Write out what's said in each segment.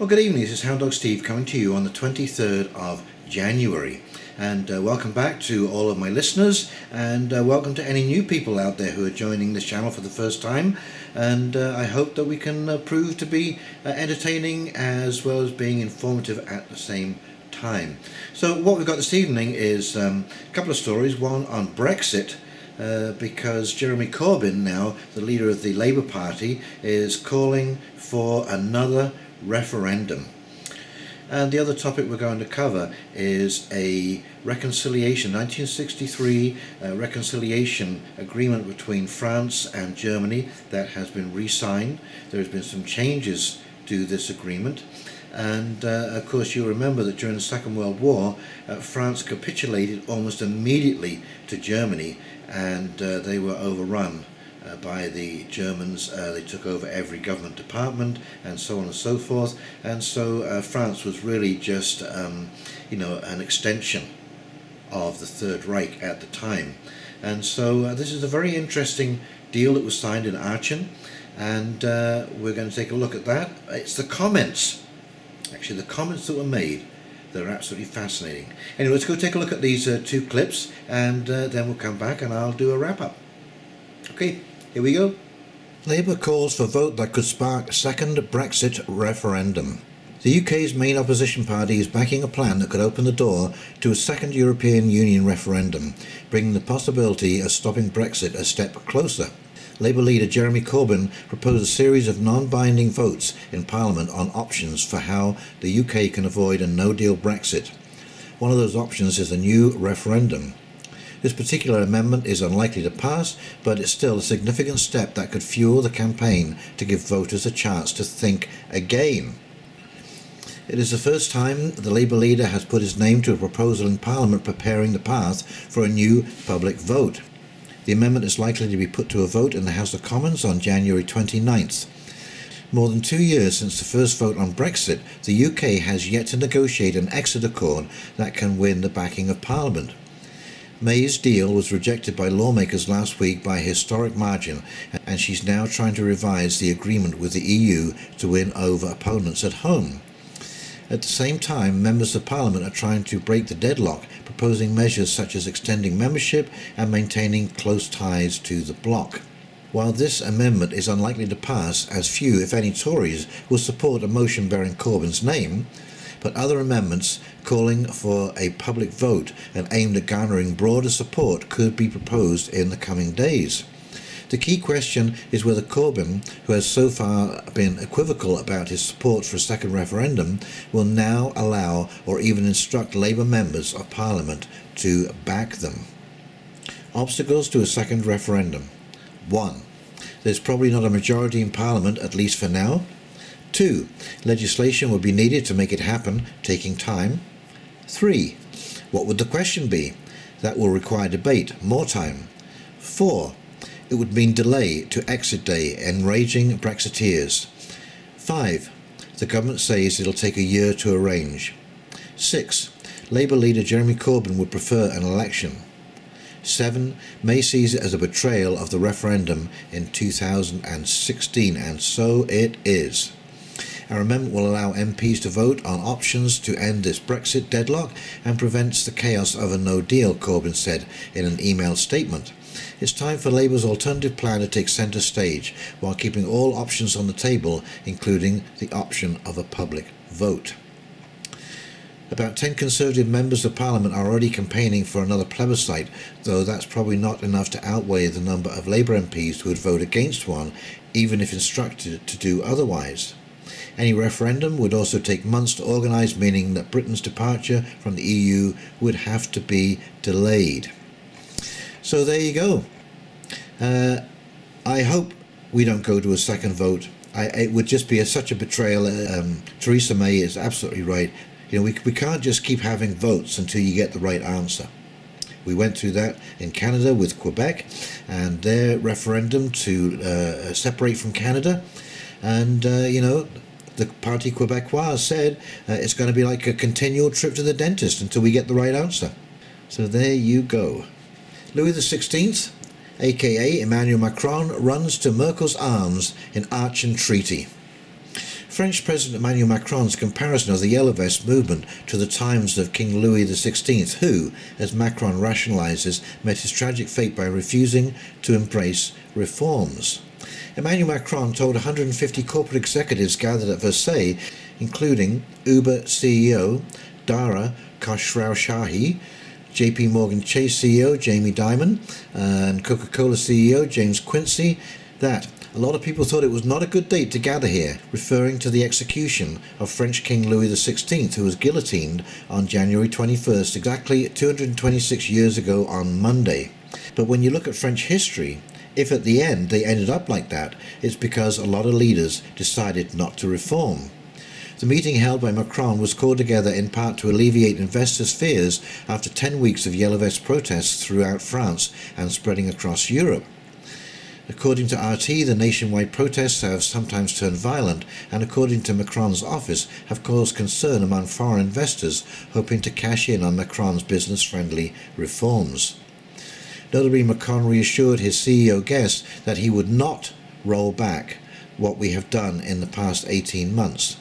Well, good evening. This is Hound Dog Steve coming to you on the 23rd of January. And welcome back to all of my listeners, and welcome to any new people out there who are joining this channel for the first time. And I hope that we can prove to be entertaining as well as being informative at the same time. So what we've got this evening is a couple of stories, one on Brexit, because Jeremy Corbyn, now the leader of the Labour Party, is calling for another referendum. And the other topic we're going to cover is a reconciliation, 1963 reconciliation agreement between France and Germany that has been re-signed. There has been some changes to this agreement. And of course you remember that during the Second World War, France capitulated almost immediately to Germany, and they were overrun by the Germans. They took over every government department and so on and so forth, and so France was really just an extension of the Third Reich at the time. And so this is a very interesting deal that was signed in Aachen, and we're going to take a look at that. It's the comments, actually the comments that were made, that are absolutely fascinating. Anyway, let's go take a look at these two clips, and then we'll come back and I'll do a wrap up. Okay, here we go. Labour calls for vote that could spark second Brexit referendum. The UK's main opposition party is backing a plan that could open the door to a second European Union referendum, bringing the possibility of stopping Brexit a step closer. Labour leader Jeremy Corbyn proposed a series of non-binding votes in Parliament on options for how the UK can avoid a no-deal Brexit. One of those options is a new referendum. This particular amendment is unlikely to pass, but it's still a significant step that could fuel the campaign to give voters a chance to think again. It is the first time the Labour leader has put his name to a proposal in Parliament preparing the path for a new public vote. The amendment is likely to be put to a vote in the House of Commons on January 29th. More than 2 years since the first vote on Brexit, the UK has yet to negotiate an exit accord that can win the backing of Parliament. May's deal was rejected by lawmakers last week by a historic margin, and she's now trying to revise the agreement with the EU to win over opponents at home. At the same time, members of Parliament are trying to break the deadlock, proposing measures such as extending membership and maintaining close ties to the bloc. While this amendment is unlikely to pass, as few, if any, Tories will support a motion bearing Corbyn's name, but other amendments calling for a public vote and aimed at garnering broader support could be proposed in the coming days. The key question is whether Corbyn, who has so far been equivocal about his support for a second referendum, will now allow or even instruct Labour members of Parliament to back them. Obstacles to a second referendum. 1. There's probably not a majority in Parliament, at least for now. 2. Legislation would be needed to make it happen, taking time. 3. What would the question be? That will require debate, more time. 4. It would mean delay to exit day, enraging Brexiteers. 5. The government says it'll take a year to arrange. 6. Labour leader Jeremy Corbyn would prefer an election. 7. May sees it as a betrayal of the referendum in 2016, and so it is. Our amendment will allow MPs to vote on options to end this Brexit deadlock and prevents the chaos of a no deal, Corbyn said in an emailed statement. It's time for Labour's alternative plan to take centre stage while keeping all options on the table, including the option of a public vote. About 10 Conservative members of Parliament are already campaigning for another plebiscite, though that's probably not enough to outweigh the number of Labour MPs who would vote against one, even if instructed to do otherwise. Any referendum would also take months to organise, meaning that Britain's departure from the EU would have to be delayed. So there you go. I hope we don't go to a second vote. It would just be such a betrayal. Theresa May is absolutely right. We can't just keep having votes until you get the right answer. We went through that in Canada with Quebec and their referendum to separate from Canada. And, the Parti Québécois said it's going to be like a continual trip to the dentist until we get the right answer. So there you go. Louis XVI, aka Emanuel Macron, runs to Merkel's arms in Aachen Treaty. French President Emmanuel Macron's comparison of the Yellow Vest movement to the times of King Louis XVI, who, as Macron rationalises, met his tragic fate by refusing to embrace reforms. Emmanuel Macron told 150 corporate executives gathered at Versailles, including Uber CEO Dara Khosrowshahi, JP Morgan Chase CEO Jamie Dimon, and Coca-Cola CEO James Quincy, that a lot of people thought it was not a good date to gather here, referring to the execution of French King Louis XVI, who was guillotined on January 21st, exactly 226 years ago on Monday. But when you look at French history, if at the end they ended up like that, it's because a lot of leaders decided not to reform. The meeting held by Macron was called together in part to alleviate investors' fears after 10 weeks of Yellow Vest protests throughout France and spreading across Europe. According to RT, the nationwide protests have sometimes turned violent and, according to Macron's office, have caused concern among foreign investors hoping to cash in on Macron's business-friendly reforms. Notably, Macron reassured his CEO guests that he would not roll back what we have done in the past 18 months.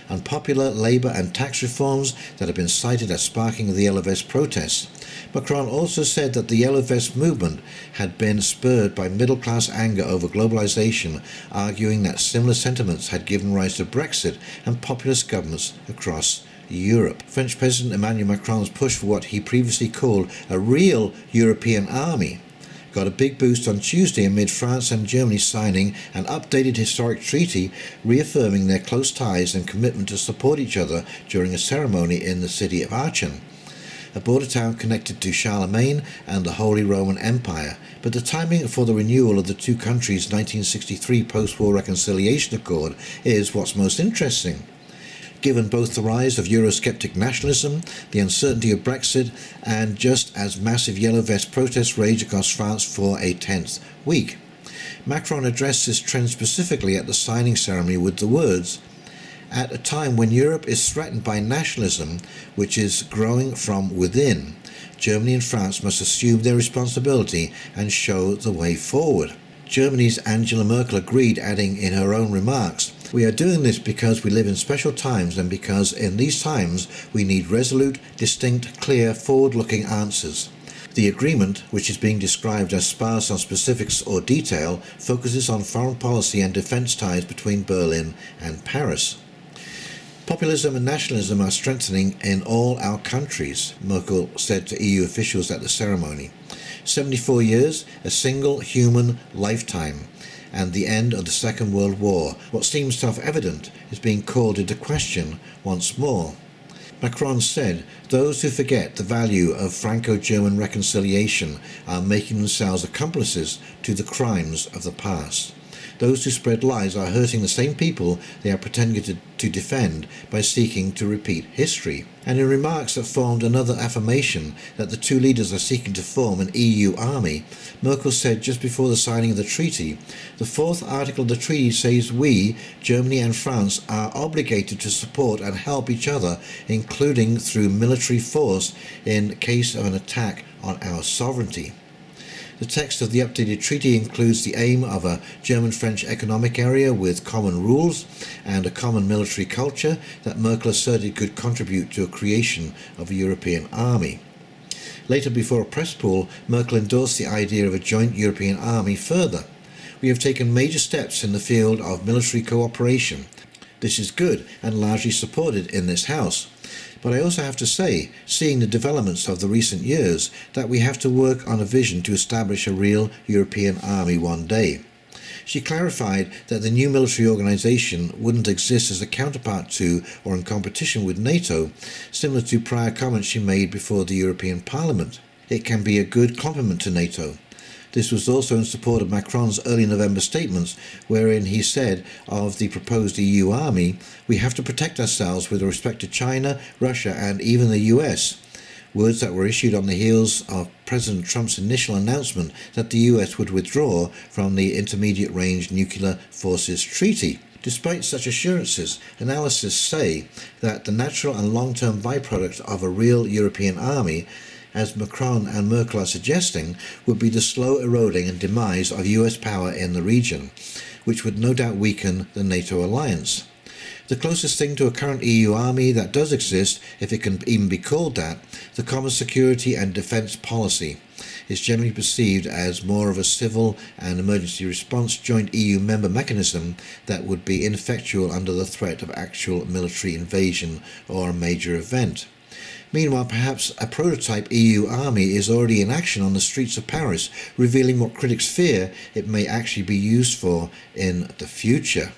Unpopular labour and tax reforms that have been cited as sparking the Yellow Vest protests. Macron also said that the Yellow Vest movement had been spurred by middle-class anger over globalisation, arguing that similar sentiments had given rise to Brexit and populist governments across Europe. French President Emmanuel Macron's push for what he previously called a real European army got a big boost on Tuesday amid France and Germany signing an updated historic treaty reaffirming their close ties and commitment to support each other during a ceremony in the city of Aachen, a border town connected to Charlemagne and the Holy Roman Empire. But the timing for the renewal of the two countries' 1963 post-war reconciliation accord is what's most interesting. Given both the rise of Eurosceptic nationalism, the uncertainty of Brexit, and just as massive Yellow Vest protests rage across France for a 10th week. Macron addressed this trend specifically at the signing ceremony with the words, "At a time when Europe is threatened by nationalism, which is growing from within, Germany and France must assume their responsibility and show the way forward." Germany's Angela Merkel agreed, adding in her own remarks, "We are doing this because we live in special times and because in these times we need resolute, distinct, clear, forward-looking answers." The agreement, which is being described as sparse on specifics or detail, focuses on foreign policy and defence ties between Berlin and Paris. "Populism and nationalism are strengthening in all our countries," Merkel said to EU officials at the ceremony. 74 years, a single human lifetime, and the end of the Second World War. What seems self-evident is being called into question once more. Macron said, "Those who forget the value of Franco-German reconciliation are making themselves accomplices to the crimes of the past. Those who spread lies are hurting the same people they are pretending to defend by seeking to repeat history." And in remarks that formed another affirmation that the two leaders are seeking to form an EU army, Merkel said just before the signing of the treaty, "The fourth article of the treaty says we, Germany and France, are obligated to support and help each other, including through military force in case of an attack on our sovereignty." The text of the updated treaty includes the aim of a German-French economic area with common rules and a common military culture that Merkel asserted could contribute to a creation of a European army. Later, before a press pool, Merkel endorsed the idea of a joint European army further. "We have taken major steps in the field of military cooperation. This is good and largely supported in this House. But I also have to say, seeing the developments of the recent years, that we have to work on a vision to establish a real European army one day." She clarified that the new military organisation wouldn't exist as a counterpart to or in competition with NATO, similar to prior comments she made before the European Parliament. It can be a good complement to NATO. This was also in support of Macron's early November statements, wherein he said of the proposed EU army, "We have to protect ourselves with respect to China, Russia and even the US." Words that were issued on the heels of President Trump's initial announcement that the US would withdraw from the Intermediate Range Nuclear Forces Treaty. Despite such assurances, analysts say that the natural and long-term byproduct of a real European army, as Macron and Merkel are suggesting, would be the slow eroding and demise of US power in the region, which would no doubt weaken the NATO alliance. The closest thing to a current EU army that does exist, if it can even be called that, the Common Security and Defence Policy, is generally perceived as more of a civil and emergency response joint EU member mechanism that would be ineffectual under the threat of actual military invasion or a major event. Meanwhile, perhaps a prototype EU army is already in action on the streets of Paris, revealing what critics fear it may actually be used for in the future.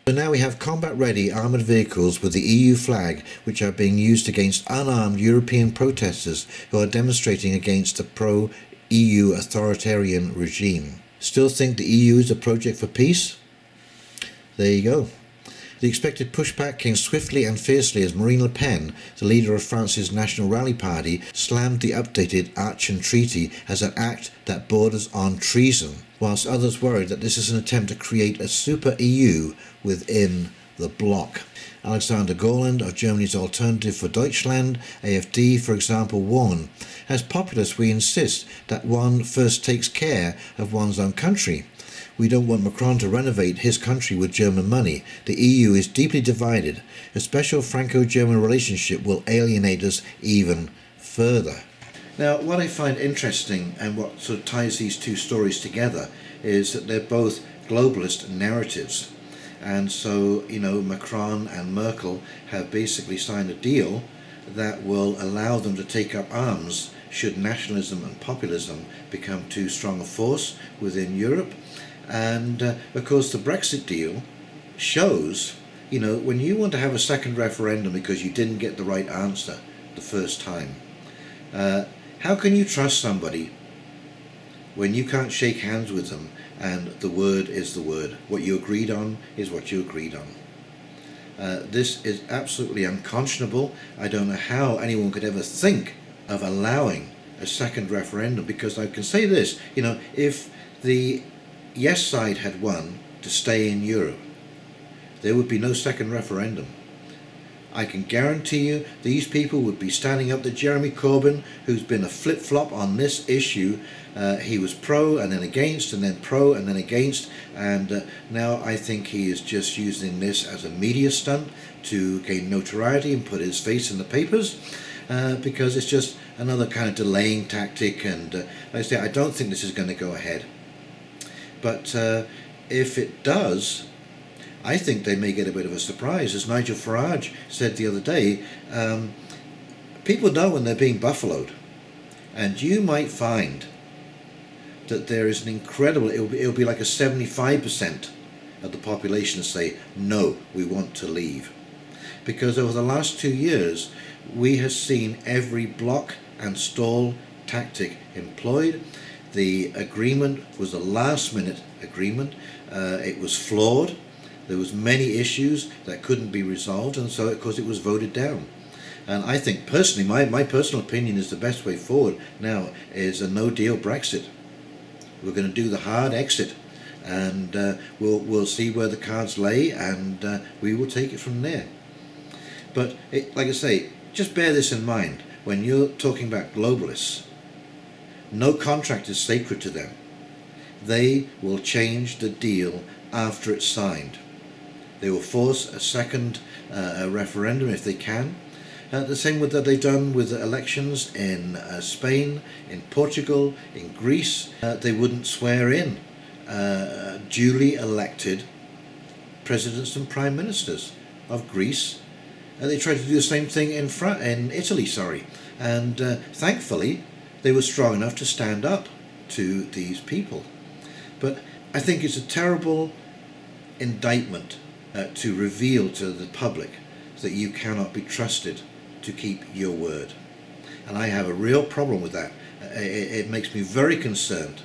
So now we have combat-ready armoured vehicles with the EU flag, which are being used against unarmed European protesters who are demonstrating against the pro-EU authoritarian regime. Still think the EU is a project for peace? There you go. The expected pushback came swiftly and fiercely as Marine Le Pen, the leader of France's National Rally Party, slammed the updated Aachen Treaty as an act that borders on treason, whilst others worried that this is an attempt to create a super EU within the bloc. Alexander Gauland of Germany's Alternative for Deutschland, AfD, for example, warned, "As populists we insist that one first takes care of one's own country. We don't want Macron to renovate his country with German money. The EU is deeply divided. A special Franco-German relationship will alienate us even further." Now, what I find interesting and what sort of ties these two stories together is that they're both globalist narratives. And so, Macron and Merkel have basically signed a deal that will allow them to take up arms should nationalism and populism become too strong a force within Europe. And of course the Brexit deal shows, when you want to have a second referendum because you didn't get the right answer the first time, how can you trust somebody when you can't shake hands with them and the word is the word? What you agreed on is what you agreed on. This is absolutely unconscionable. I don't know how anyone could ever think of allowing a second referendum, because I can say this, if the yes side had won to stay in Europe, there would be no second referendum. I can guarantee you these people would be standing up to Jeremy Corbyn, who's been a flip-flop on this issue. He was pro and then against and then pro and then against, and now I think he is just using this as a media stunt to gain notoriety and put his face in the papers, because it's just another kind of delaying tactic, and like I say, I don't think this is going to go ahead. But if it does, I think they may get a bit of a surprise. As Nigel Farage said the other day, people know when they're being buffaloed, and you might find that there is an incredible, it'll be like a 75% of the population say, no, we want to leave. Because over the last 2 years, we have seen every block and stall tactic employed. The agreement was a last-minute agreement. It was flawed. There was many issues that couldn't be resolved, and so of course it was voted down. And I think personally, my personal opinion is the best way forward now is a no-deal Brexit. We're going to do the hard exit, and we'll see where the cards lay, and we will take it from there. But like I say, just bear this in mind when you're talking about globalists. No contract is sacred to them. They will change the deal after it's signed. They will force a second referendum if they can. The same with that they've done with elections in Spain, in Portugal, in Greece. They wouldn't swear in duly elected presidents and prime ministers of Greece. They tried to do the same thing in Italy, and thankfully they were strong enough to stand up to these people. But I think it's a terrible indictment to reveal to the public that you cannot be trusted to keep your word. And I have a real problem with that. It makes me very concerned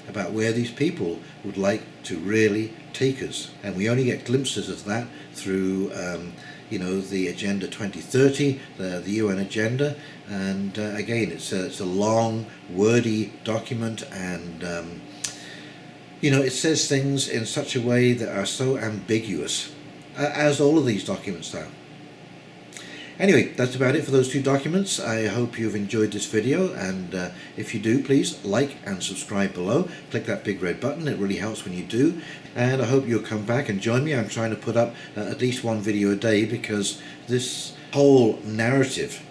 about where these people would like to really take us. And we only get glimpses of that through the Agenda 2030, the UN agenda, and again, it's a long, wordy document, and it says things in such a way that are so ambiguous. as all of these documents are. Anyway, that's about it for those two documents. I hope you've enjoyed this video, and if you do, please like and subscribe below. Click that big red button, it really helps when you do. And I hope you'll come back and join me. I'm trying to put up at least one video a day, because this whole narrative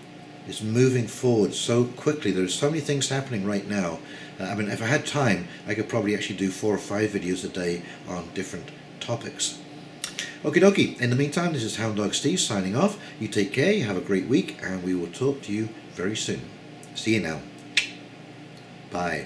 is moving forward so quickly. There's so many things happening right now. I mean, if I had time, I could probably actually do 4 or 5 videos a day on different topics. Okie dokie, in the meantime, this is Hound Dog Steve signing off. You take care, you have a great week, and we will talk to you very soon. See you now. Bye.